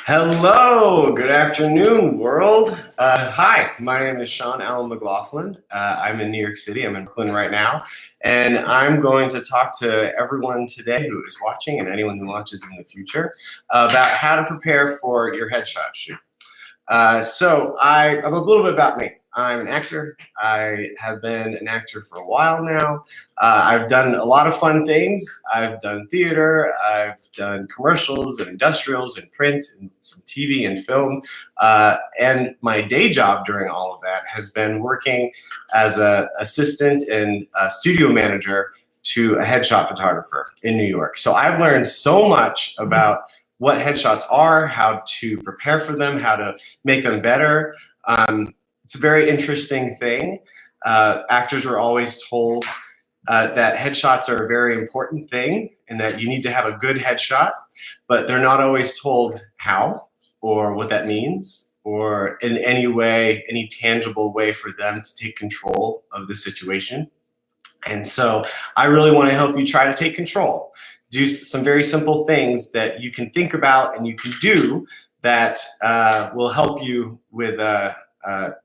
Hello, good afternoon, world. Hi, my name is Shawn McLaughlin. I'm in New York City. I'm in Brooklyn right now, and I'm going to talk to everyone today who is watching and anyone who watches in the future about how to prepare for your headshot shoot. So a little bit about me. I'm an actor. I have been an actor for a while now. I've done a lot of fun things. I've done theater. I've done commercials and industrials and print and some TV and film. And my day job during all of that has been working as an assistant and a studio manager to a headshot photographer in New York. So I've learned so much about what headshots are, how to prepare for them, how to make them better. It's a very interesting thing. Actors are always told that headshots are a very important thing and that you need to have a good headshot, but they're not always told how or what that means or in any way, any tangible way for them to take control of the situation. And so I really want to help you try to take control. Do some very simple things that you can think about and you can do that will help you with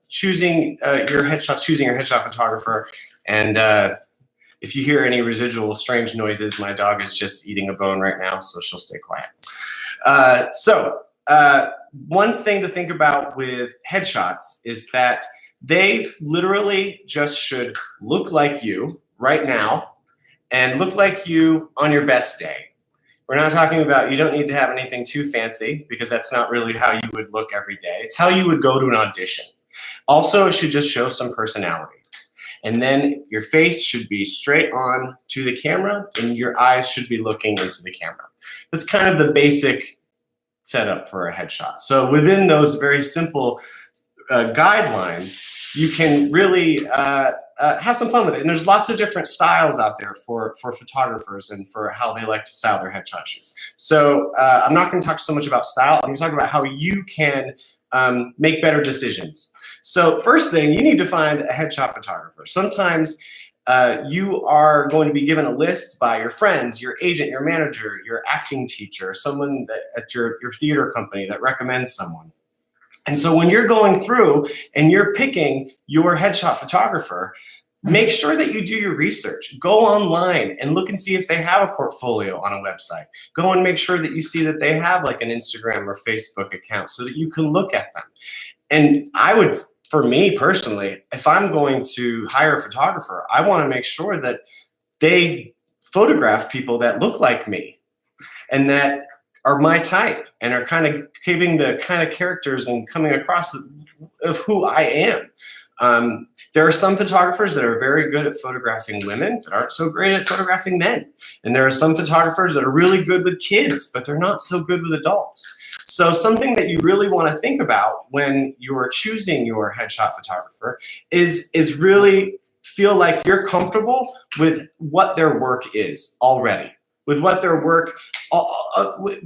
choosing your headshot photographer. And if you hear any residual strange noises, my dog is just eating a bone right now, so she'll stay quiet. One thing to think about with headshots is that they literally just should look like you right now and look like you on your best day. We're not talking about, you don't need to have anything too fancy because that's not really how you would look every day. It's how you would go to an audition. Also, it should just show some personality. And then your face should be straight on to the camera and your eyes should be looking into the camera. That's kind of the basic setup for a headshot. So within those very simple guidelines, you can really have some fun with it. And there's lots of different styles out there for photographers and for how they like to style their headshot shoots. So I'm not going to talk so much about style. I'm going to talk about how you can make better decisions. So first thing, you need to find a headshot photographer. Sometimes you are going to be given a list by your friends, your agent, your manager, your acting teacher, someone at your theater company that recommends someone. And so when you're going through and you're picking your headshot photographer, make sure that you do your research. Go online and look and see if they have a portfolio on a website. Go and make sure that you see that they have like an Instagram or Facebook account so that you can look at them. And for me personally, if I'm going to hire a photographer, I want to make sure that they photograph people that look like me and that are my type and are kind of giving the kind of characters and coming across of who I am. There are some photographers that are very good at photographing women that aren't so great at photographing men. And there are some photographers that are really good with kids, but they're not so good with adults. So something that you really want to think about when you're choosing your headshot photographer is really feel like you're comfortable with what their work is already. With what their work,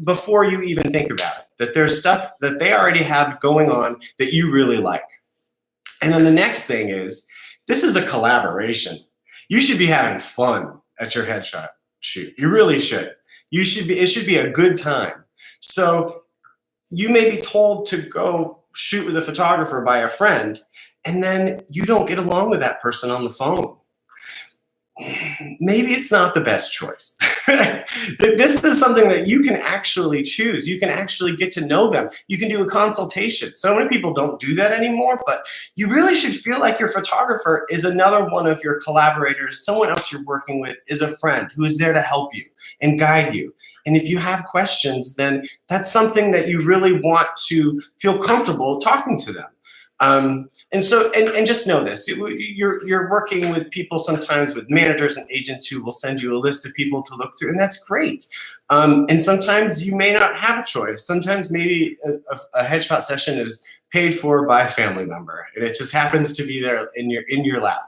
before you even think about it, that there's stuff that they already have going on that you really like. And then the next thing is, this is a collaboration. You should be having fun at your headshot shoot. You really should. It should be a good time. So you may be told to go shoot with a photographer by a friend, and then you don't get along with that person on the phone. Maybe it's not the best choice. This is something that you can actually choose. You can actually get to know them. You can do a consultation. So many people don't do that anymore, but you really should feel like your photographer is another one of your collaborators. Someone else you're working with is a friend who is there to help you and guide you. And if you have questions, then that's something that you really want to feel comfortable talking to them. And just know this, you're working with people sometimes with managers and agents who will send you a list of people to look through, and that's great. And sometimes you may not have a choice. Sometimes maybe a headshot session is paid for by a family member, and it just happens to be there in your lap.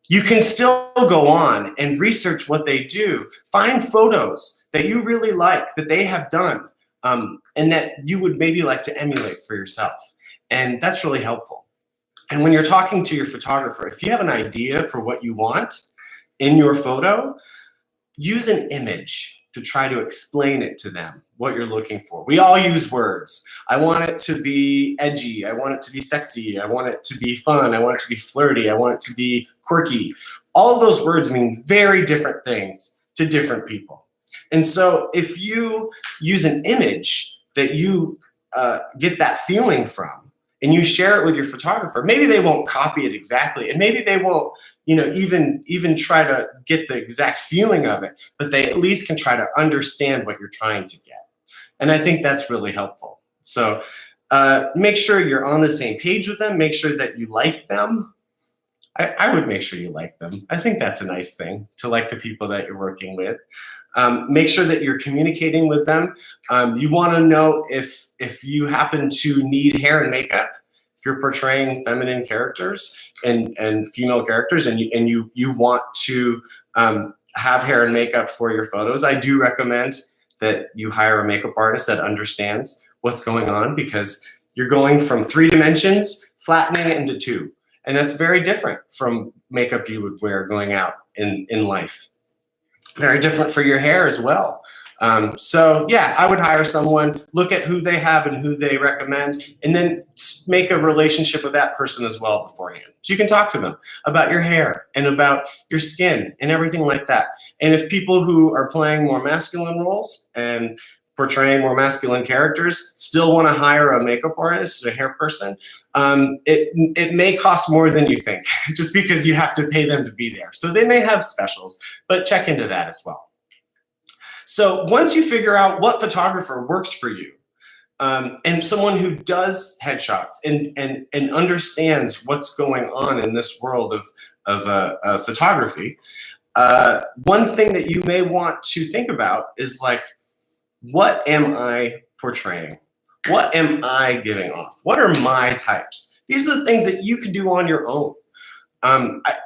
You can still go on and research what they do. Find photos that you really like, that they have done, and that you would maybe like to emulate for yourself. And that's really helpful. And when you're talking to your photographer, if you have an idea for what you want in your photo, use an image. to try to explain it to them, what you're looking for. We all use words. I want it to be edgy. I want it to be sexy. I want it to be fun. I want it to be flirty. I want it to be quirky. All of those words mean very different things to different people. And so if you use an image that you get that feeling from, and you share it with your photographer, maybe they won't copy it exactly, and maybe they won't, even try to get the exact feeling of it, but they at least can try to understand what you're trying to get. And I think that's really helpful. So make sure you're on the same page with them. Make sure that you like them. I would make sure you like them. I think that's a nice thing, to like the people that you're working with. Make sure that you're communicating with them. You want to know if you happen to need hair and makeup, if you're portraying feminine characters and female characters, and you want to have hair and makeup for your photos. I do recommend that you hire a makeup artist that understands what's going on, because you're going from 3 dimensions, flattening it into 2. And that's very different from makeup you would wear going out in life. Very different for your hair as well. So yeah, I would hire someone, look at who they have and who they recommend, and then make a relationship with that person as well beforehand. So you can talk to them about your hair and about your skin and everything like that. And if people who are playing more masculine roles and portraying more masculine characters still want to hire a makeup artist, a hair person, it may cost more than you think, just because you have to pay them to be there. So they may have specials, but check into that as well. So once you figure out what photographer works for you, and someone who does headshots and understands what's going on in this world of photography, one thing that you may want to think about is like, what am I portraying? What am I giving off? What are my types? These are the things that you can do on your own.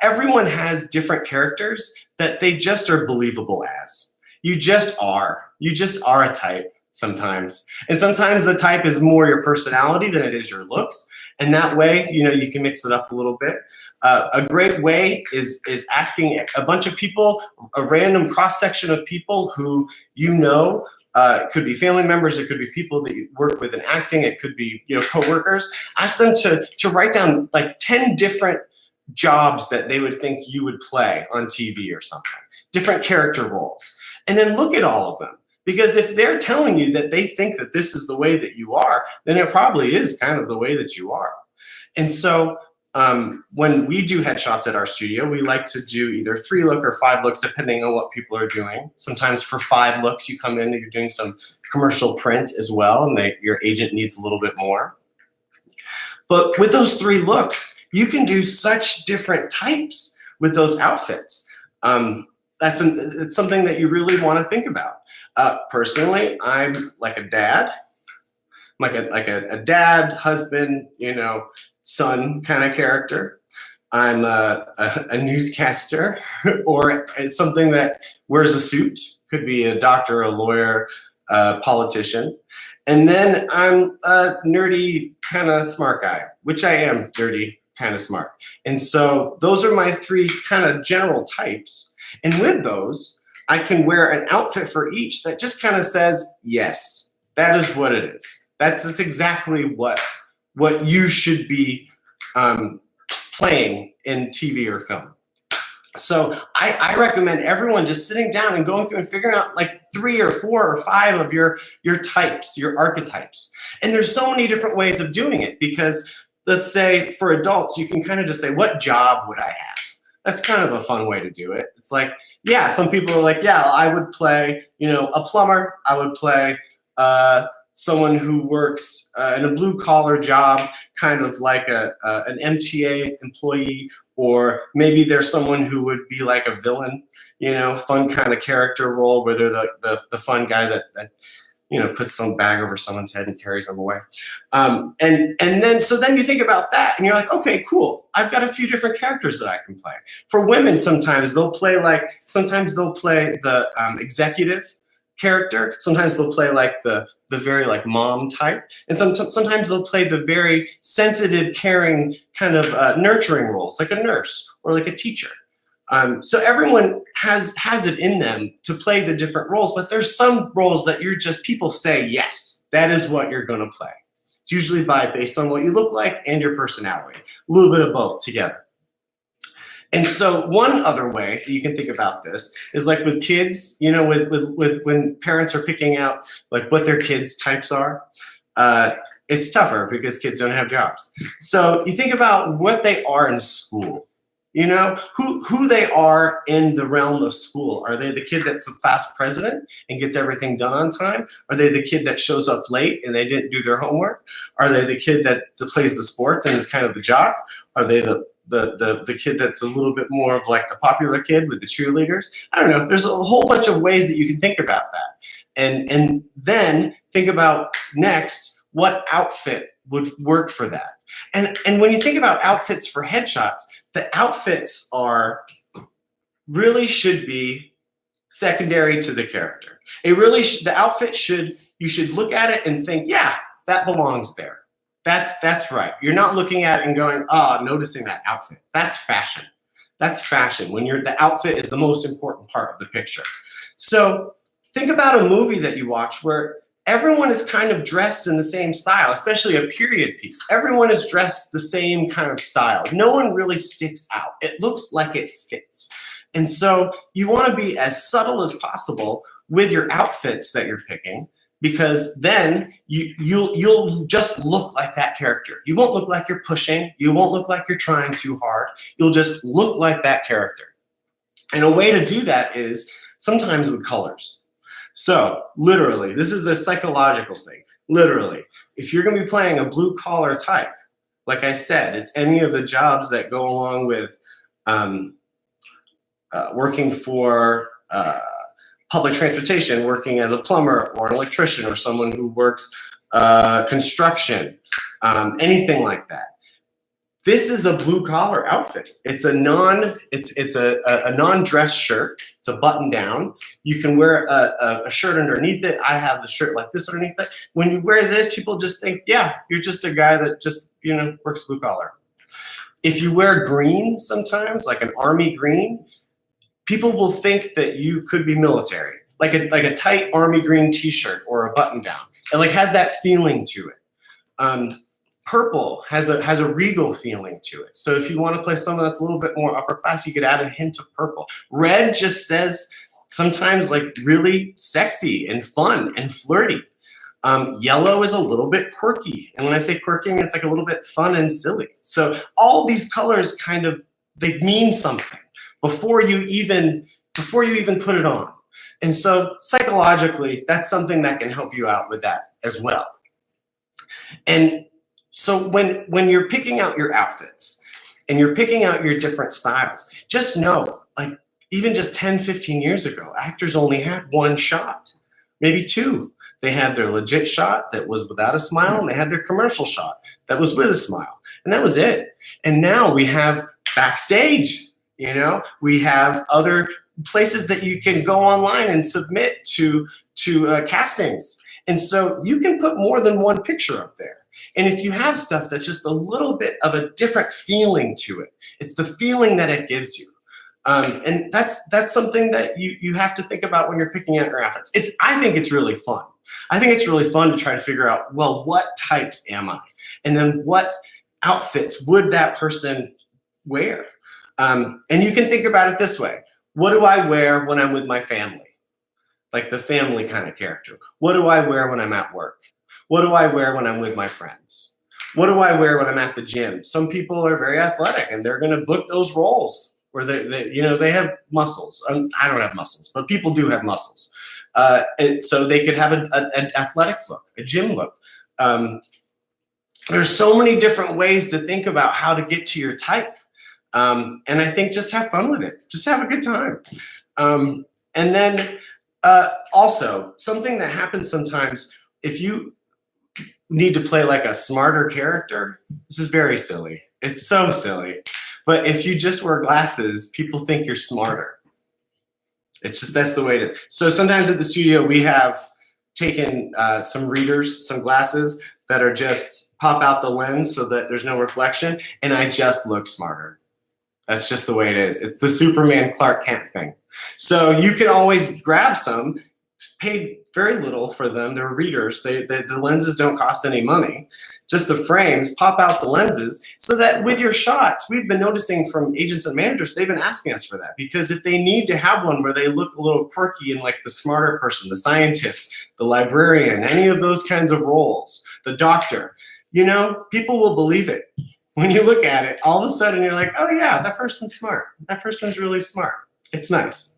Everyone has different characters that they just are believable as. You just are. You just are a type sometimes. And sometimes the type is more your personality than it is your looks. And that way, you can mix it up a little bit. A great way is asking a bunch of people, a random cross-section of people who it could be family members, it could be people that you work with in acting, it could be co-workers. Ask them to write down like 10 different jobs that they would think you would play on TV or something, different character roles. And then look at all of them. Because if they're telling you that they think that this is the way that you are, then it probably is kind of the way that you are. And so when we do headshots at our studio, we like to do either 3 look or 5 looks, depending on what people are doing. Sometimes for 5 looks, you come in and you're doing some commercial print as well, and your agent needs a little bit more. But with those 3 looks, you can do such different types with those outfits. It's something that you really want to think about. Personally, I'm like a dad, like a dad, husband, son kind of character. I'm a newscaster, or it's something that wears a suit. Could be a doctor, a lawyer, a politician. And then I'm a nerdy kind of smart guy, which I am nerdy, kind of smart. And so those are my 3 kind of general types. And with those, I can wear an outfit for each that just kind of says, yes, that is what it is. That's exactly what you should be playing in TV or film. So I recommend everyone just sitting down and going through and figuring out like 3 or 4 or 5 of your types, your archetypes. And there's so many different ways of doing it, because let's say for adults, you can kind of just say, what job would I have? That's kind of a fun way to do it. It's like, yeah, some people are like, yeah, I would play, a plumber. I would play someone who works in a blue collar job, kind of like an MTA employee, or maybe there's someone who would be like a villain, fun kind of character role where they're the fun guy that puts some bag over someone's head and carries them away. And then you think about that and you're like, okay, cool. I've got a few different characters that I can play. For women, sometimes they'll play the executive character. Sometimes they'll play like the very like mom type. And sometimes they'll play the very sensitive, caring kind of nurturing roles, like a nurse or like a teacher. So everyone has it in them to play the different roles, but there's some roles that people say, yes, that is what you're gonna play. It's usually based on what you look like and your personality, a little bit of both together. And so one other way that you can think about this is like with kids, with when parents are picking out like what their kids' types are, it's tougher because kids don't have jobs. So you think about what they are in school. Who they are in the realm of school. Are they the kid that's the class president and gets everything done on time? Are they the kid that shows up late and they didn't do their homework? Are they the kid that plays the sports and is kind of the jock? Are they the kid that's a little bit more of like the popular kid with the cheerleaders? I don't know. There's a whole bunch of ways that you can think about that. And then think about next, what outfit would work for that? And when you think about outfits for headshots, the outfits really should be secondary to the character. The outfit you should look at it and think, yeah, that belongs there. That's right. You're not looking at it and going, noticing that outfit. That's fashion. That's fashion. The outfit is the most important part of the picture. So think about a movie that you watch where everyone is kind of dressed in the same style, especially a period piece. Everyone is dressed the same kind of style. No one really sticks out. It looks like it fits. And so you want to be as subtle as possible with your outfits that you're picking, because then you'll just look like that character. You won't look like you're pushing. You won't look like you're trying too hard. You'll just look like that character. And a way to do that is sometimes with colors. So literally, this is a psychological thing. Literally, if you're going to be playing a blue collar type, like I said, it's any of the jobs that go along with working for public transportation, working as a plumber or an electrician or someone who works construction, anything like that. This is a blue collar outfit. It's a non-dress shirt. It's a button down. You can wear a shirt underneath it. I have the shirt like this underneath it. When you wear this, people just think, yeah, you're just a guy that just works blue collar. If you wear green sometimes, like an army green, people will think that you could be military, like a tight army green T-shirt or a button down. It like has that feeling to it. Purple has a regal feeling to it. So if you want to play someone that's a little bit more upper class, you could add a hint of purple. Red just says sometimes like really sexy and fun and flirty. Yellow is a little bit quirky. And when I say quirky, it's like a little bit fun and silly. So all these colors they mean something before you even put it on. And so psychologically, that's something that can help you out with that as well. And so when you're picking out your outfits and you're picking out your different styles, just know, like even just 10, 15 years ago, actors only had one shot, maybe two. They had their legit shot that was without a smile, and they had their commercial shot that was with a smile, and that was it. And now we have Backstage, we have other places that you can go online and submit to castings. And so you can put more than one picture up there. And if you have stuff that's just a little bit of a different feeling to it, it's the feeling that it gives you. And that's something that you have to think about when you're picking out your outfits. I think it's really fun. I think it's really fun to try to figure out, well, what types am I? And then what outfits would that person wear? And you can think about it this way. What do I wear when I'm with my family? Like the family kind of character. What do I wear when I'm at work? What do I wear when I'm with my friends? What do I wear when I'm at the gym? Some people are very athletic and they're going to book those roles where they have muscles. I don't have muscles, but people do have muscles. So they could have an athletic look, a gym look. There's so many different ways to think about how to get to your type. And I think just have fun with it. Just have a good time. And then also, something that happens sometimes, if you need to play like a smarter character, this is very silly. It's so silly. But if you just wear glasses, people think you're smarter. That's the way it is. So sometimes at the studio, we have taken some readers, some glasses that are just pop out the lens so that there's no reflection, and I just look smarter. That's just the way it is. It's the Superman Clark Kent thing. So you can always grab some, paid very little for them. They're readers. The lenses don't cost any money. Just the frames, pop out the lenses, so that with your shots, we've been noticing from agents and managers, they've been asking us for that. Because if they need to have one where they look a little quirky and like the smarter person, the scientist, the librarian, any of those kinds of roles, the doctor, you know, people will believe it. When you look at it, all of a sudden you're like, oh yeah, that person's smart. That person's really smart. It's nice.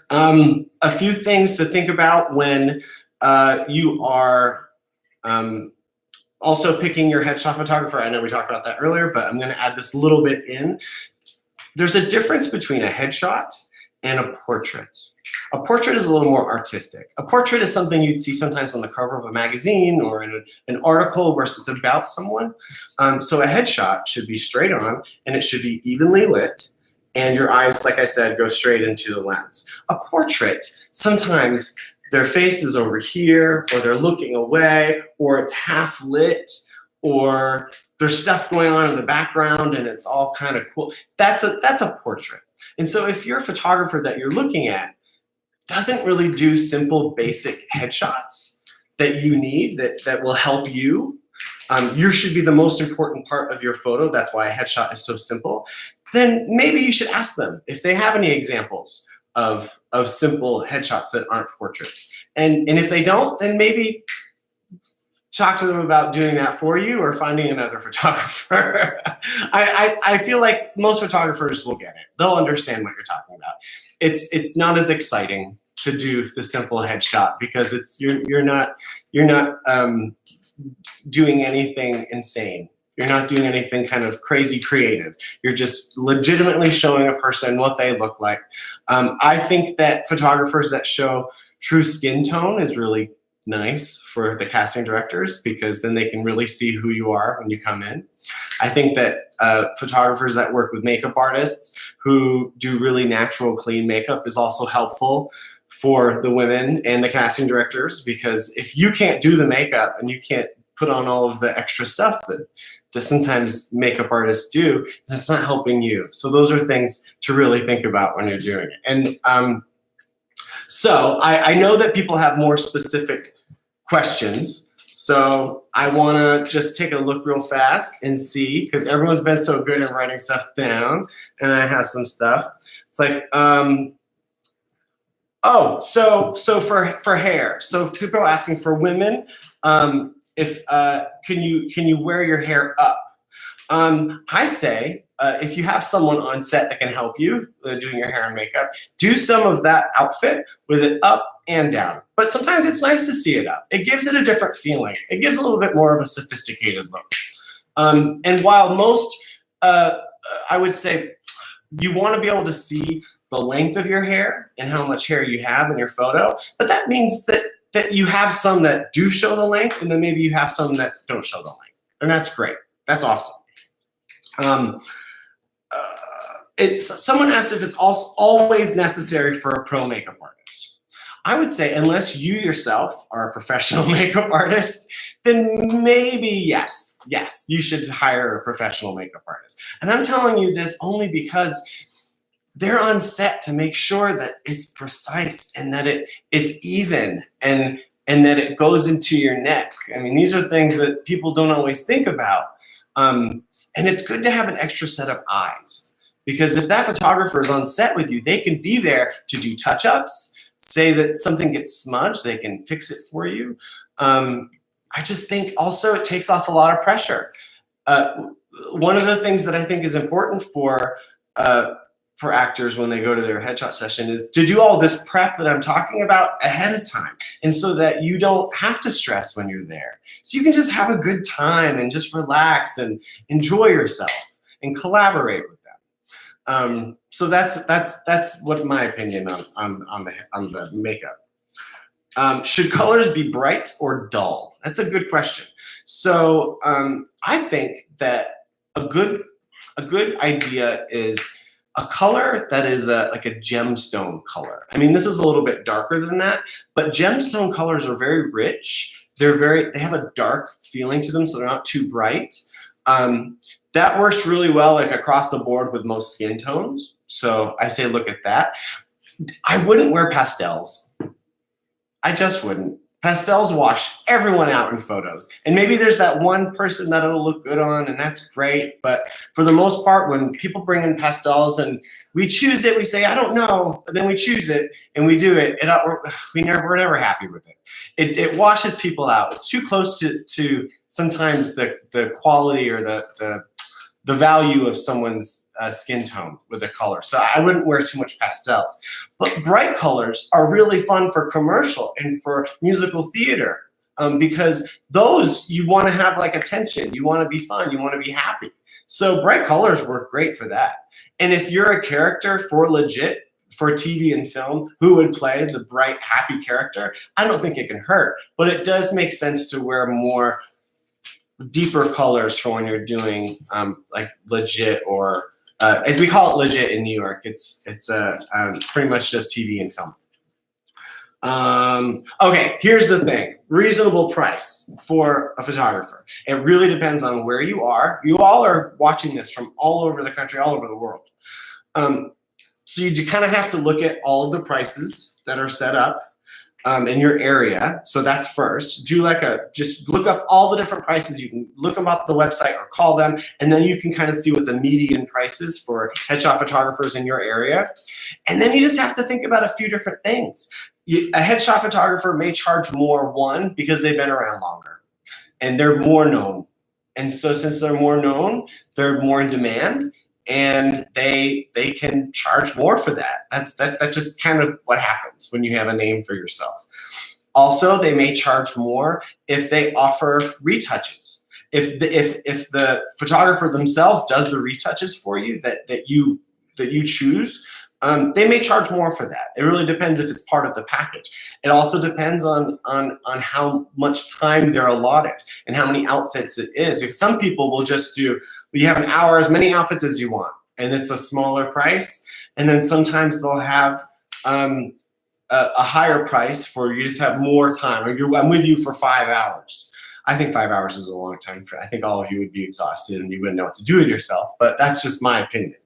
A few things to think about when you are also picking your headshot photographer. I know we talked about that earlier, but I'm going to add this little bit in. There's a difference between a headshot and a portrait. A portrait is a little more artistic. A portrait is something you'd see sometimes on the cover of a magazine or in an article where it's about someone. So a headshot should be straight on, and it should be evenly lit, and your eyes, like I said, go straight into the lens. A portrait, sometimes their face is over here, or they're looking away, or it's half lit, or there's stuff going on in the background and it's all kind of cool. That's a portrait. And so if you're a photographer that you're looking at doesn't really do simple, basic headshots that you need, that will help you, you should be the most important part of your photo. That's why a headshot is so simple. Then maybe you should ask them if they have any examples of simple headshots that aren't portraits. And if they don't, then maybe talk to them about doing that for you or finding another photographer. I feel like most photographers will get it. They'll understand what you're talking about. It's not as exciting to do the simple headshot because you're not doing anything insane. You're not doing anything kind of crazy creative. You're just legitimately showing a person what they look like. I think that photographers that show true skin tone is really nice for the casting directors because then they can really see who you are when you come in. I think that photographers that work with makeup artists who do really natural, clean makeup is also helpful for the women and the casting directors because if you can't do the makeup and you can't put on all of the extra stuff that sometimes makeup artists do, that's not helping you. So those are things to really think about when you're doing it. And so I know that people have more specific questions. So I want to just take a look real fast and see, because everyone's been so good at writing stuff down, and I have some stuff. It's like, so for hair. So people are asking for women, if can you wear your hair up? I say if you have someone on set that can help you doing your hair and makeup, do some of that outfit with it up and down. But sometimes it's nice to see it up. It gives it a different feeling. It gives a little bit more of a sophisticated look. And while most, I would say, you want to be able to see the length of your hair and how much hair you have in your photo, but that means that you have some that do show the length, and then maybe you have some that don't show the length. And that's great. That's awesome. Someone asked if it's always necessary for a pro makeup artist. I would say unless you yourself are a professional makeup artist, then maybe yes, you should hire a professional makeup artist. And I'm telling you this only because they're on set to make sure that it's precise and that it's even and that it goes into your neck. I mean, these are things that people don't always think about. And it's good to have an extra set of eyes because if that photographer is on set with you, they can be there to do touch-ups, say that something gets smudged, they can fix it for you. I just think also it takes off a lot of pressure. One of the things that I think is important for actors when they go to their headshot session is to do all this prep that I'm talking about ahead of time. And so that you don't have to stress when you're there. So you can just have a good time and just relax and enjoy yourself and collaborate with them. So that's what my opinion on the makeup. Should colors be bright or dull? That's a good question. So I think that a good idea is a color that is like a gemstone color. I mean, this is a little bit darker than that, but gemstone colors are very That works really well, like across the board with most skin tones. So I say look at that. I wouldn't wear pastels. I just wouldn't. Pastels wash everyone out in photos. And maybe there's that one person that it'll look good on, and that's great. But for the most part, when people bring in pastels and we choose it, we say, I don't know. But then we choose it and we do it. And we're never happy with it. It washes people out. It's too close to sometimes the quality or the value of someone's skin tone with the color. So I wouldn't wear too much pastels. But bright colors are really fun for commercial and for musical theater because those you want to have like attention. You want to be fun. You want to be happy. So bright colors work great for that. And if you're a character for legit, for TV and film, who would play the bright, happy character, I don't think it can hurt. But it does make sense to wear more deeper colors for when you're doing like legit or as we call it legit in New York. It's pretty much just TV and film. Okay, here's the thing. Reasonable price for a photographer. It really depends on where you are. You all are watching this from all over the country, all over the world. So you kind of have to look at all of the prices that are set up in your area. So that's first. Just look up all the different prices. You can look them up on the website or call them, and then you can kind of see what the median price is for headshot photographers in your area. And then you just have to think about a few different things. A headshot photographer may charge more, one, because they've been around longer and they're more known. And so since they're more known, they're more in demand. And they can charge more for that. That's just kind of what happens when you have a name for yourself. Also, they may charge more if they offer retouches. If the photographer themselves does the retouches for you that you choose, they may charge more for that. It really depends if it's part of the package. It also depends on how much time they're allotted and how many outfits it is. Because some people will just do, you have an hour, as many outfits as you want, and it's a smaller price. And then sometimes they'll have a higher price for you just have more time. I'm with you for 5 hours. I think 5 hours is a long time. I think all of you would be exhausted and you wouldn't know what to do with yourself, but that's just my opinion.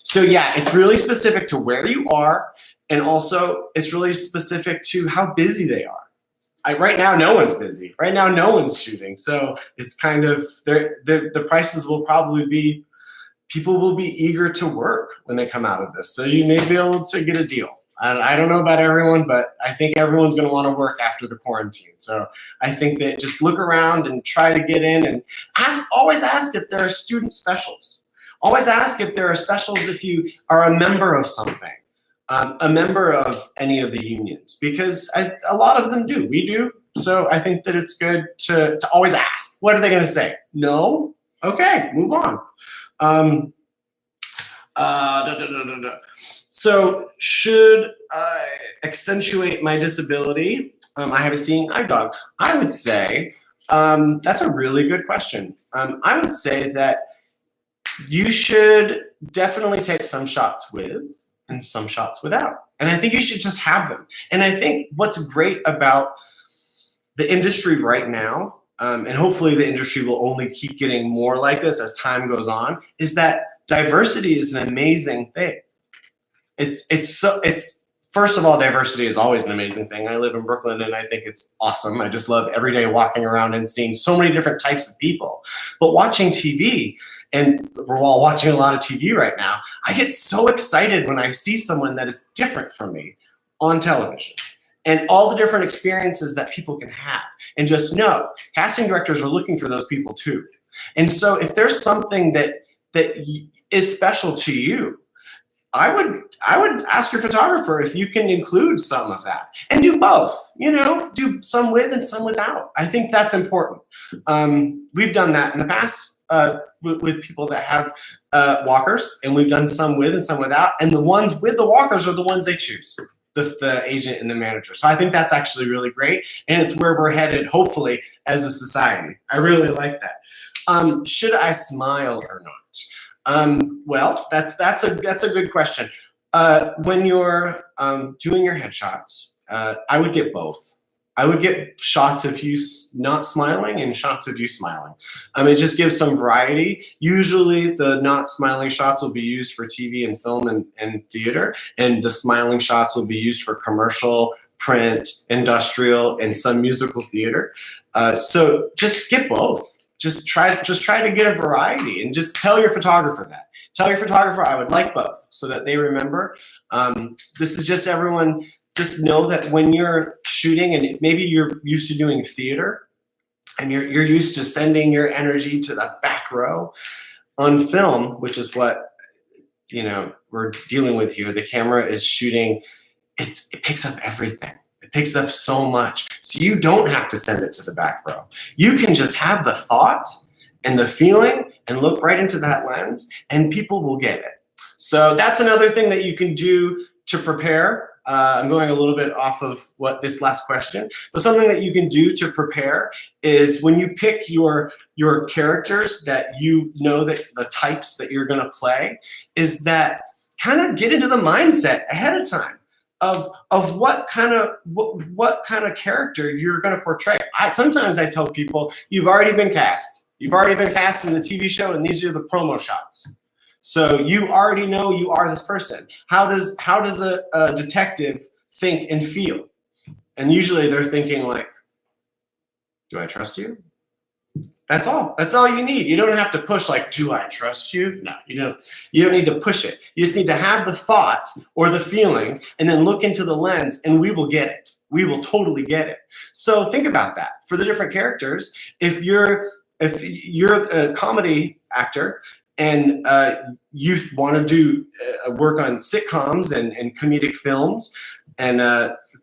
So yeah, it's really specific to where you are, and also it's really specific to how busy they are. Right now, no one's busy. Right now, no one's shooting. So it's kind of, the prices will probably be, people will be eager to work when they come out of this. So you may be able to get a deal. I don't know about everyone, but I think everyone's going to want to work after the quarantine. So I think that just look around and try to get in, and always ask if there are student specials. Always ask if there are specials if you are a member of something. A member of any of the unions, because a lot of them do. We do. So I think that it's good to always ask. What are they going to say? No? Okay, move on. So should I accentuate my disability? I have a seeing eye dog. I would say that's a really good question. I would say that you should definitely take some shots with and some shots without. And I think you should just have them. And I think what's great about the industry right now, and hopefully the industry will only keep getting more like this as time goes on, is that diversity is an amazing thing. It's first of all, diversity is always an amazing thing. I live in Brooklyn and I think it's awesome. I just love every day walking around and seeing so many different types of people. But watching TV, and we're all watching a lot of TV right now, I get so excited when I see someone that is different from me on television and all the different experiences that people can have. And just know, casting directors are looking for those people too. And so if there's something that is special to you, I would ask your photographer if you can include some of that, and do both, do some with and some without. I think that's important. We've done that in the past with people that have walkers, and we've done some with and some without, and the ones with the walkers are the ones they choose, the agent and the manager. So I think that's actually really great, and it's where we're headed, hopefully, as a society. I really like that. Should I smile or not? Well, that's a good question. When you're doing your headshots, I would get both. I would get shots of you not smiling and shots of you smiling. It just gives some variety. Usually the not smiling shots will be used for TV and film and theater, and the smiling shots will be used for commercial, print, industrial, and some musical theater. So just get both. Just try to get a variety, and just tell your photographer that. Tell your photographer I would like both, so that they remember. This is just everyone. Just know that when you're shooting, and if maybe you're used to doing theater, and you're used to sending your energy to the back row, on film, which is what we're dealing with here. The camera is shooting. It picks up everything. It picks up so much. So you don't have to send it to the back row. You can just have the thought and the feeling and look right into that lens, and people will get it. So that's another thing that you can do to prepare. I'm going a little bit off of what this last question, but something that you can do to prepare is when you pick your characters that that the types that you're going to play, is that kind of get into the mindset ahead of time of what kind of character you're going to portray. Sometimes I tell people, you've already been cast. You've already been cast in the TV show, and these are the promo shots. So you already know you are this person. How does a detective think and feel? And usually they're thinking like, do I trust you? That's all. That's all you need. You don't have to push like, do I trust you? No, you don't. You don't need to push it. You just need to have the thought or the feeling, and then look into the lens, and we will get it. We will totally get it. So think about that for the different characters. If you're a comedy actor, and you want to do work on sitcoms and comedic films and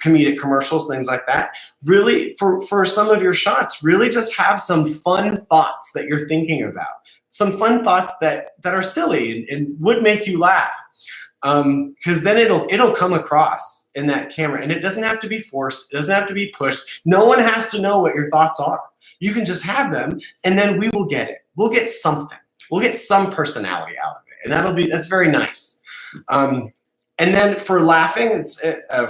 comedic commercials, things like that, really for some of your shots, really just have some fun thoughts that you're thinking about. Some fun thoughts that are silly and would make you laugh. Because then it'll come across in that camera, and it doesn't have to be forced. It doesn't have to be pushed. No one has to know what your thoughts are. You can just have them, and then we will get it. We'll get something. We'll get some personality out of it, and that's very nice. And then for laughing,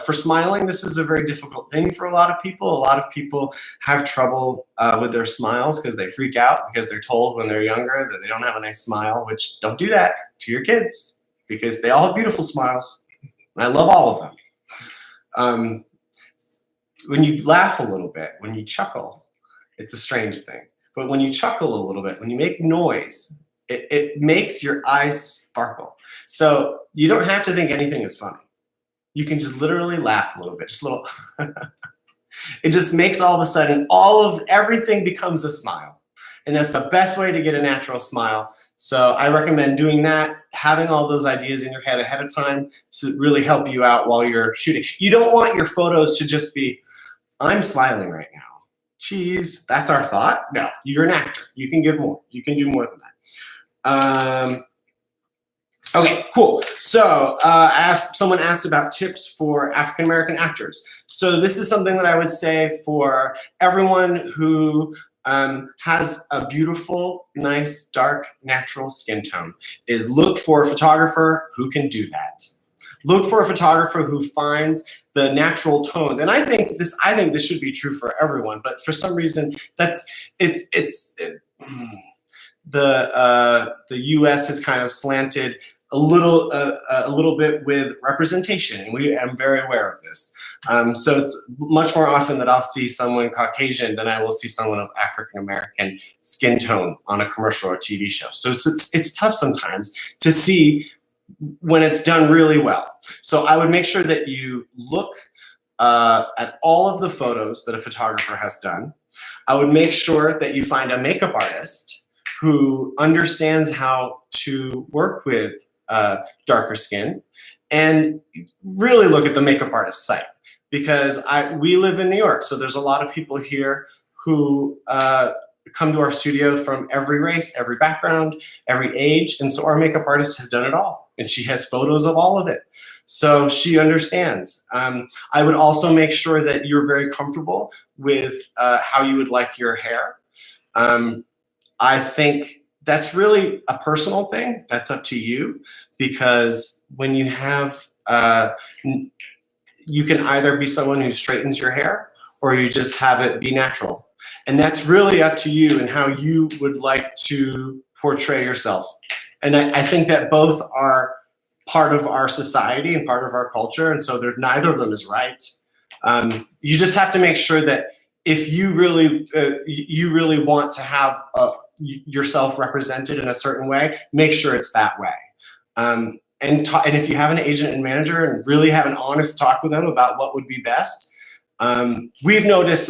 for smiling, this is a very difficult thing for a lot of people. A lot of people have trouble with their smiles because they freak out because they're told when they're younger that they don't have a nice smile, which don't do that to your kids because they all have beautiful smiles. And I love all of them. When you laugh a little bit, when you chuckle, it's a strange thing. But when you chuckle a little bit, when you make noise, it makes your eyes sparkle. So you don't have to think anything is funny. You can just literally laugh a little bit, just a little. It just makes all of a sudden, everything becomes a smile. And that's the best way to get a natural smile. So I recommend doing that, having all those ideas in your head ahead of time to really help you out while you're shooting. You don't want your photos to just be, I'm smiling right now. Geez, that's our thought. No, you're an actor. You can give more. You can do more than that. Okay, cool. So someone asked about tips for African-American actors. So this is something that I would say for everyone who has a beautiful, nice, dark, natural skin tone, is look for a photographer who can do that. Look for a photographer who finds the natural tones. And I think this should be true for everyone, but for some reason the U.S. has kind of slanted a little bit with representation, and I'm very aware of this. So it's much more often that I'll see someone Caucasian than I will see someone of African American skin tone on a commercial or TV show. So it's tough sometimes to see when it's done really well. So I would make sure that you look at all of the photos that a photographer has done. I would make sure that you find a makeup artist who understands how to work with darker skin, and really look at the makeup artist site, because we live in New York, so there's a lot of people here who come to our studio from every race, every background, every age, and so our makeup artist has done it all, and she has photos of all of it. So she understands. I would also make sure that you're very comfortable with how you would like your hair. I think that's really a personal thing. That's up to you, because when you have, you can either be someone who straightens your hair, or you just have it be natural. And that's really up to you and how you would like to portray yourself. And I think that both are part of our society and part of our culture, and so neither of them is right. You just have to make sure that if you really want to have yourself represented in a certain way, make sure it's that way. And if you have an agent and manager and really have an honest talk with them about what would be best, we've noticed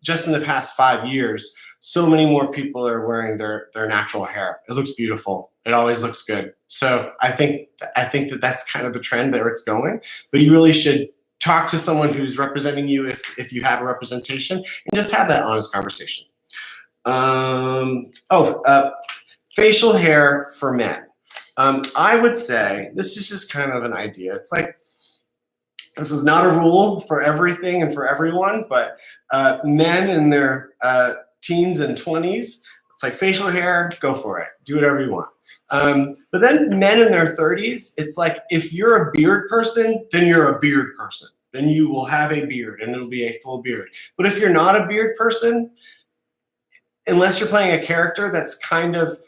just in the past 5 years, so many more people are wearing their natural hair. It looks beautiful. It always looks good. So I think that that's kind of the trend where it's going. But you really should talk to someone who's representing you if you have a representation, and just have that honest conversation. Facial hair for men. I would say this is just kind of an idea. It's like, this is not a rule for everything and for everyone, but men in their teens and 20s, it's like facial hair, go for it. Do whatever you want. But then men in their 30s, it's like, if you're a beard person, then you're a beard person. Then you will have a beard and it'll be a full beard. But if you're not a beard person, unless you're playing a character that's kind of,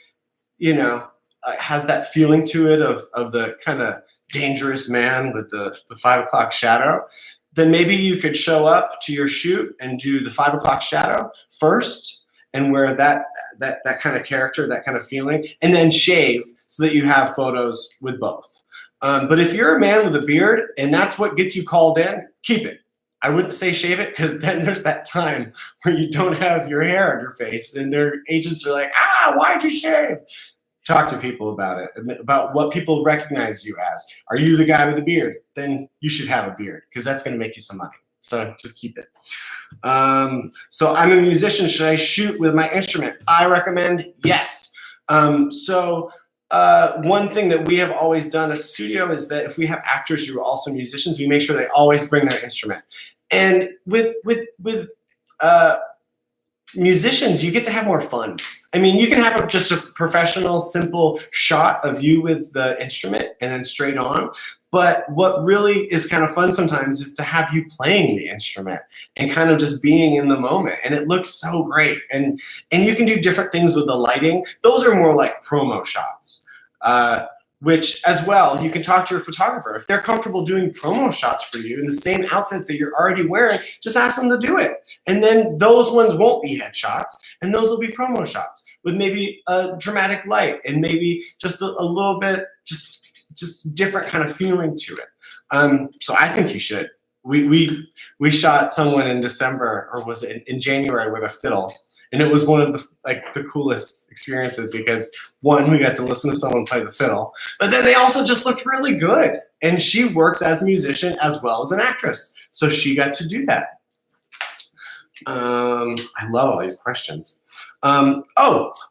has that feeling to it of the kind of dangerous man with the 5 o'clock shadow, then maybe you could show up to your shoot and do the 5 o'clock shadow first and wear that kind of character, that kind of feeling, and then shave so that you have photos with both. But if you're a man with a beard and that's what gets you called in, keep it. I wouldn't say shave it, because then there's that time where you don't have your hair on your face and their agents are like, why'd you shave? Talk to people about it, about what people recognize you as. Are you the guy with the beard? Then you should have a beard, because that's going to make you some money. So just keep it. So I'm a musician. Should I shoot with my instrument? I recommend yes. One thing that we have always done at the studio is that if we have actors who are also musicians, we make sure they always bring their instrument. And with musicians, you get to have more fun. I mean, you can have just a professional, simple shot of you with the instrument and then straight on. But what really is kind of fun sometimes is to have you playing the instrument and kind of just being in the moment. And it looks so great. And you can do different things with the lighting. Those are more like promo shots, which as well, you can talk to your photographer. If they're comfortable doing promo shots for you in the same outfit that you're already wearing, just ask them to do it. And then those ones won't be headshots, and those will be promo shots with maybe a dramatic light and maybe just a little bit, just different kind of feeling to it. So I think you should. We shot someone in December, or was it in January, with a fiddle, and it was one of the coolest experiences, because one, we got to listen to someone play the fiddle, but then they also just looked really good. And she works as a musician as well as an actress, so she got to do that. I love all these questions. Are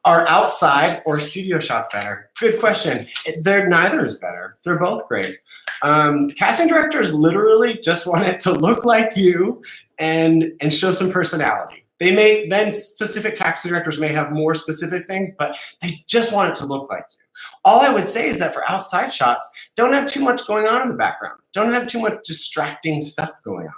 outside or studio shots better? Good question. Neither is better. They're both great. Casting directors literally just want it to look like you and show some personality. Specific casting directors may have more specific things, but they just want it to look like you. All I would say is that for outside shots, don't have too much going on in the background. Don't have too much distracting stuff going on.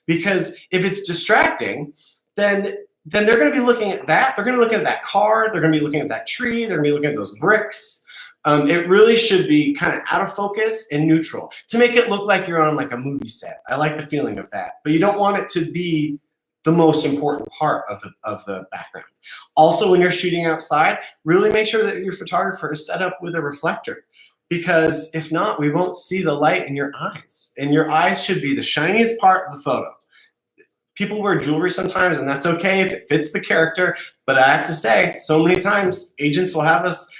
Because if it's distracting, then they're going to be looking at that. They're going to be looking at that car. They're going to be looking at that tree. They're going to be looking at those bricks. It really should be kind of out of focus and neutral to make it look like you're on like a movie set. I like the feeling of that. But you don't want it to be the most important part of the background. Also, when you're shooting outside, really make sure that your photographer is set up with a reflector. Because if not, we won't see the light in your eyes. And your eyes should be the shiniest part of the photo. People wear jewelry sometimes, and that's okay if it fits the character. But I have to say, so many times, agents will have us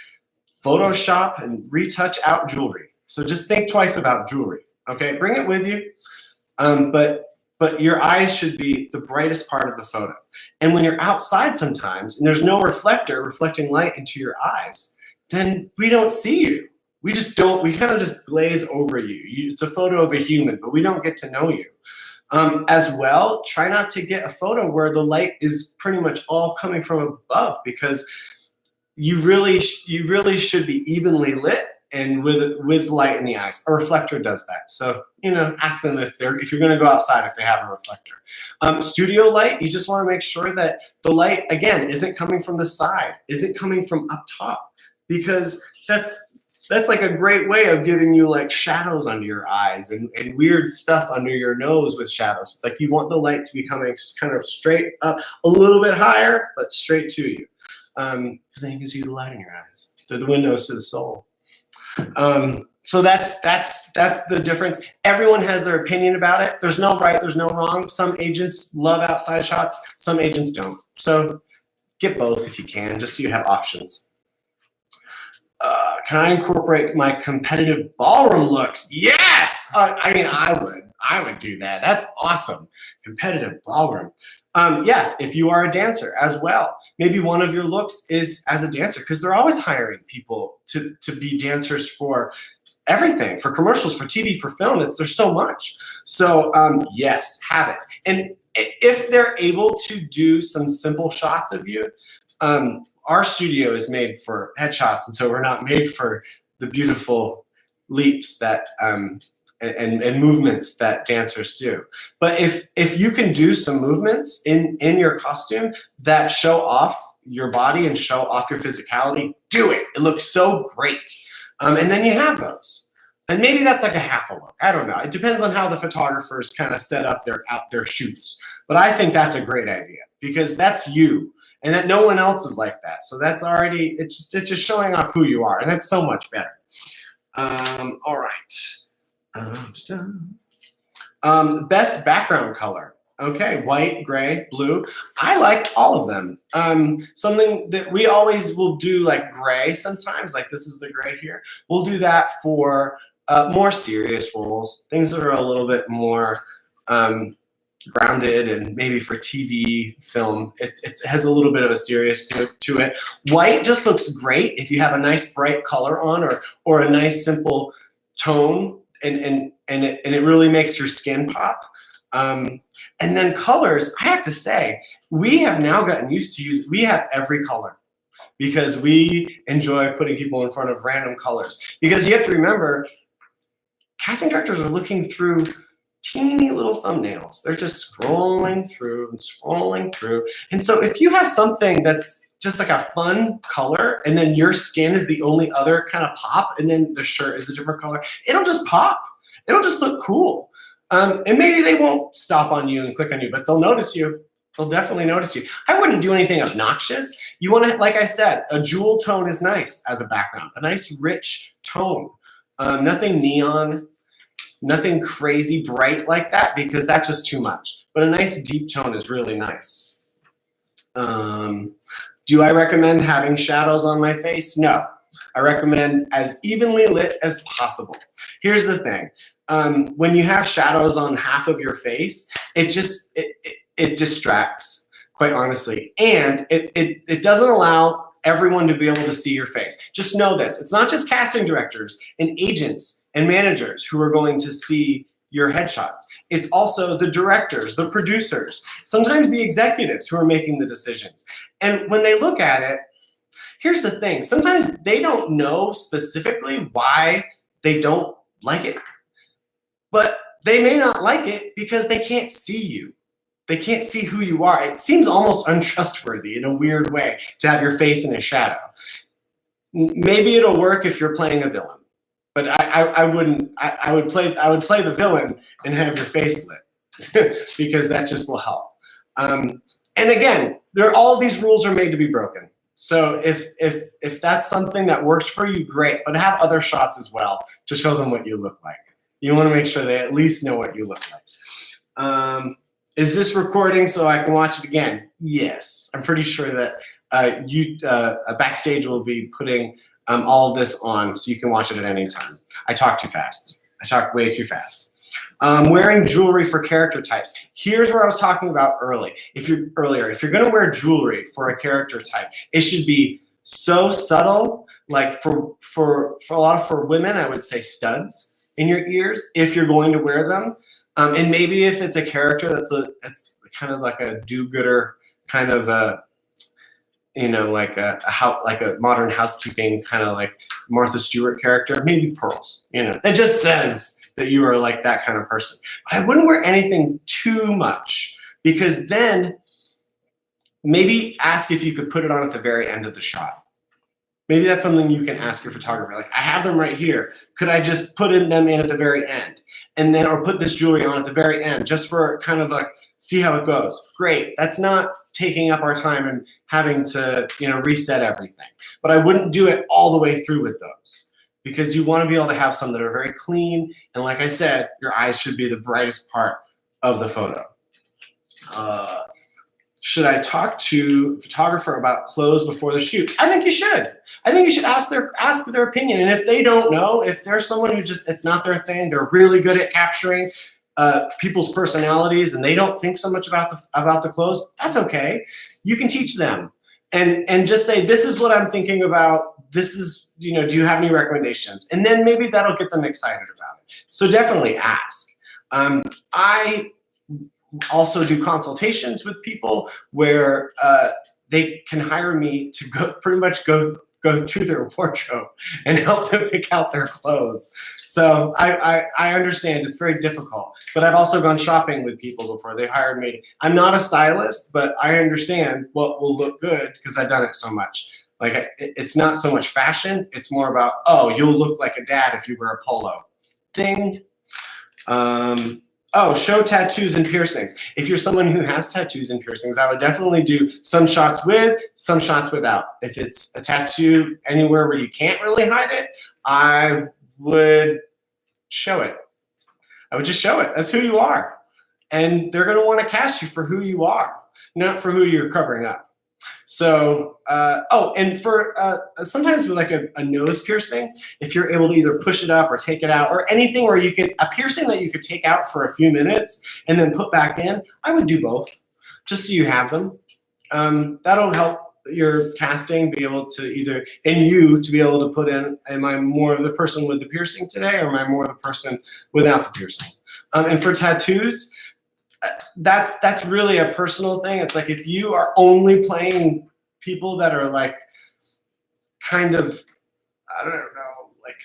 Photoshop and retouch out jewelry. So just think twice about jewelry, okay? Bring it with you. But your eyes should be the brightest part of the photo. And when you're outside sometimes, and there's no reflector reflecting light into your eyes, then we don't see you. We kind of just glaze over you. It's a photo of a human, but we don't get to know you. As well, try not to get a photo where the light is pretty much all coming from above, because you really should be evenly lit and with light in the eyes. A reflector does that. So, ask them if you're going to go outside, if they have a reflector. Studio light, you just want to make sure that the light, again, isn't coming from the side, isn't coming from up top, because that's like a great way of giving you like shadows under your eyes and weird stuff under your nose with shadows. It's like you want the light to be coming kind of straight up, a little bit higher, but straight to you. Because then you can see the light in your eyes. They're the windows to the soul. So that's the difference. Everyone has their opinion about it. There's no right, there's no wrong. Some agents love outside shots, some agents don't. So get both if you can, just so you have options. Can I incorporate my competitive ballroom looks? Yes! I would do that. That's awesome. Competitive ballroom. Yes, if you are a dancer as well. Maybe one of your looks is as a dancer, because they're always hiring people to be dancers for everything, for commercials, for TV, for film. There's so much. So yes, have it. And if they're able to do some simple shots of you, our studio is made for headshots, and so we're not made for the beautiful leaps that and movements that dancers do. But if you can do some movements in your costume that show off your body and show off your physicality, do it. It looks so great. And then you have those. And maybe that's like a half a look. I don't know. It depends on how the photographers kind of set up their shoots. But I think that's a great idea, because that's you. And that no one else is like that. So that's already, it's just showing off who you are. And that's so much better. All right. Best background color. Okay, white, gray, blue. I like all of them. Something that we always will do, like gray sometimes, like this is the gray here. We'll do that for more serious roles, things that are a little bit more grounded, and maybe for TV, film, it has a little bit of a serious to it. White just looks great if you have a nice bright color on, or a nice simple tone, and it really makes your skin pop. And then colors, I have to say, we have now gotten used to we have every color, because we enjoy putting people in front of random colors. Because you have to remember, casting directors are looking through teeny little thumbnails. They're just scrolling through and scrolling through. And so if you have something that's just like a fun color, and then your skin is the only other kind of pop, and then the shirt is a different color, it'll just pop. It'll just look cool. And maybe they won't stop on you and click on you, but they'll notice you. They'll definitely notice you. I wouldn't do anything obnoxious. You want to, like I said, a jewel tone is nice as a background, a nice rich tone. Nothing neon, nothing crazy bright like that, because that's just too much. But a nice deep tone is really nice. Do I recommend having shadows on my face? No. I recommend as evenly lit as possible. Here's the thing. When you have shadows on half of your face, it distracts, quite honestly. And it doesn't allow everyone to be able to see your face. Just know this. It's not just casting directors and agents and managers who are going to see your headshots. It's also the directors, the producers, sometimes the executives who are making the decisions. And when they look at it, here's the thing. Sometimes they don't know specifically why they don't like it. But they may not like it because they can't see you. They can't see who you are. It seems almost untrustworthy in a weird way to have your face in a shadow. Maybe it'll work if you're playing a villain, but I wouldn't. I would play the villain and have your face lit because that just will help. And again, all these rules are made to be broken. So if that's something that works for you, great. But have other shots as well to show them what you look like. You want to make sure they at least know what you look like. Is this recording so I can watch it again? Yes. I'm pretty sure that Backstage will be putting all of this on so you can watch it at any time. I talk too fast. I talk way too fast. Wearing jewelry for character types. Here's where I was talking about earlier. If you're going to wear jewelry for a character type, it should be so subtle. Like for women, I would say studs in your ears if you're going to wear them. And maybe if it's a character that's kind of like a do-gooder kind of you know, like like a modern housekeeping kind of like Martha Stewart character, maybe pearls. You know, it just says that you are like that kind of person. But I wouldn't wear anything too much, because then maybe ask if you could put it on at the very end of the shot. Maybe that's something you can ask your photographer. Like, I have them right here. Could I just put them in at the very end? And then, or put this jewelry on at the very end, just for kind of like, see how it goes. Great. That's not taking up our time and having to, you know, reset everything. But I wouldn't do it all the way through with those, because you want to be able to have some that are very clean. And like I said, your eyes should be the brightest part of the photo. Should I talk to a photographer about clothes before the shoot? I think you should. I think you should ask their opinion. And if they don't know, if there's someone who just, it's not their thing, they're really good at capturing people's personalities and they don't think so much about the clothes, that's okay. You can teach them and just say, this is what I'm thinking about. This is, you know, do you have any recommendations? And then maybe that'll get them excited about it. So definitely ask. I also do consultations with people where they can hire me to pretty much go through their wardrobe and help them pick out their clothes. So I understand it's very difficult, but I've also gone shopping with people before. They hired me. I'm not a stylist, but I understand what will look good because I've done it so much. Like, it's not so much fashion. It's more about, oh, you'll look like a dad if you wear a polo. Ding. Oh, show tattoos and piercings. If you're someone who has tattoos and piercings, I would definitely do some shots with, some shots without. If it's a tattoo anywhere where you can't really hide it, I would show it. I would just show it. That's who you are. And they're going to want to cast you for who you are, not for who you're covering up. So, oh, and for sometimes with like a nose piercing, if you're able to either push it up or take it out, or anything where you could, a piercing that you could take out for a few minutes and then put back in, I would do both, just so you have them. That'll help your casting be able to either, and you to be able to put in, am I more of the person with the piercing today, or am I more of the person without the piercing? And for tattoos, that's really a personal thing. It's like, if you are only playing people that are like kind of, I don't know, like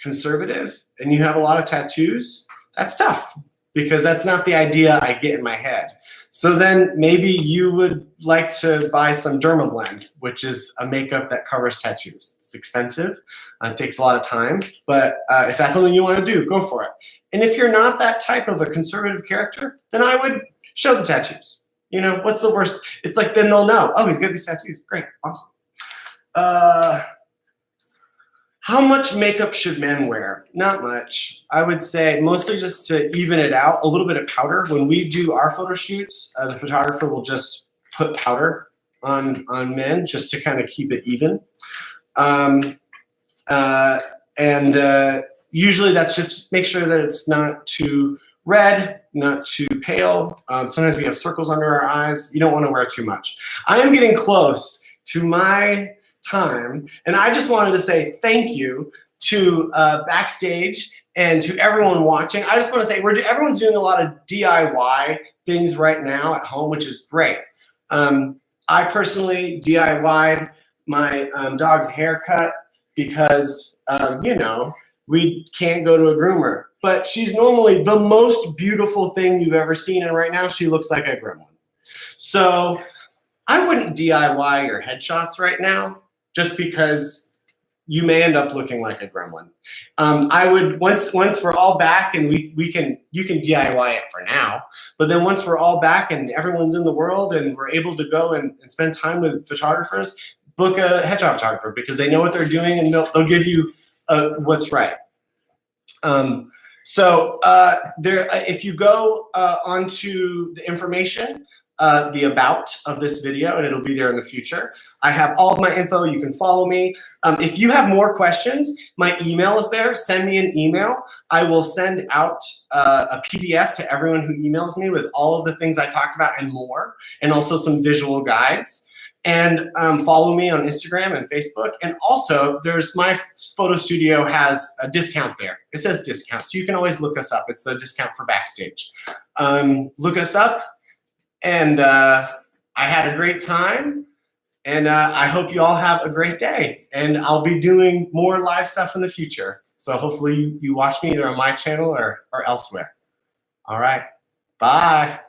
conservative, and you have a lot of tattoos, that's tough, because that's not the idea I get in my head. So then maybe you would like to buy some Dermablend, which is a makeup that covers tattoos. It's expensive, it takes a lot of time, but if that's something you want to do, go for it. And if you're not that type of a conservative character, then I would show the tattoos. You know, what's the worst? It's like, then they'll know, oh, he's got these tattoos. Great, awesome. How much makeup should men wear? Not much. I would say mostly just to even it out, a little bit of powder. When we do our photo shoots, the photographer will just put powder on men just to kind of keep it even. Usually that's just make sure that it's not too red, not too pale. Sometimes we have circles under our eyes. You don't want to wear too much. I am getting close to my time, and I just wanted to say thank you to Backstage and to everyone watching. I just want to say everyone's doing a lot of DIY things right now at home, which is great. I personally DIY'd my dog's haircut because, you know, we can't go to a groomer. But she's normally the most beautiful thing you've ever seen, and right now she looks like a gremlin. So I wouldn't DIY your headshots right now, just because you may end up looking like a gremlin. I would, once we're all back and you can DIY it for now, but then once we're all back and everyone's in the world and we're able to go and spend time with photographers, book a headshot photographer, because they know what they're doing and they'll give you what's right. If you go onto the information, the about of this video, and it'll be there in the future, I have all of my info. You can follow me. If you have more questions, my email is there. Send me an email. I will send out a PDF to everyone who emails me with all of the things I talked about and more, and also some visual guides. And follow me on Instagram and Facebook. And also, there's my photo studio has a discount there. It says discount, so you can always look us up. It's the discount for Backstage. Look us up. And I had a great time. And I hope you all have a great day. And I'll be doing more live stuff in the future. So hopefully you watch me either on my channel or elsewhere. All right. Bye.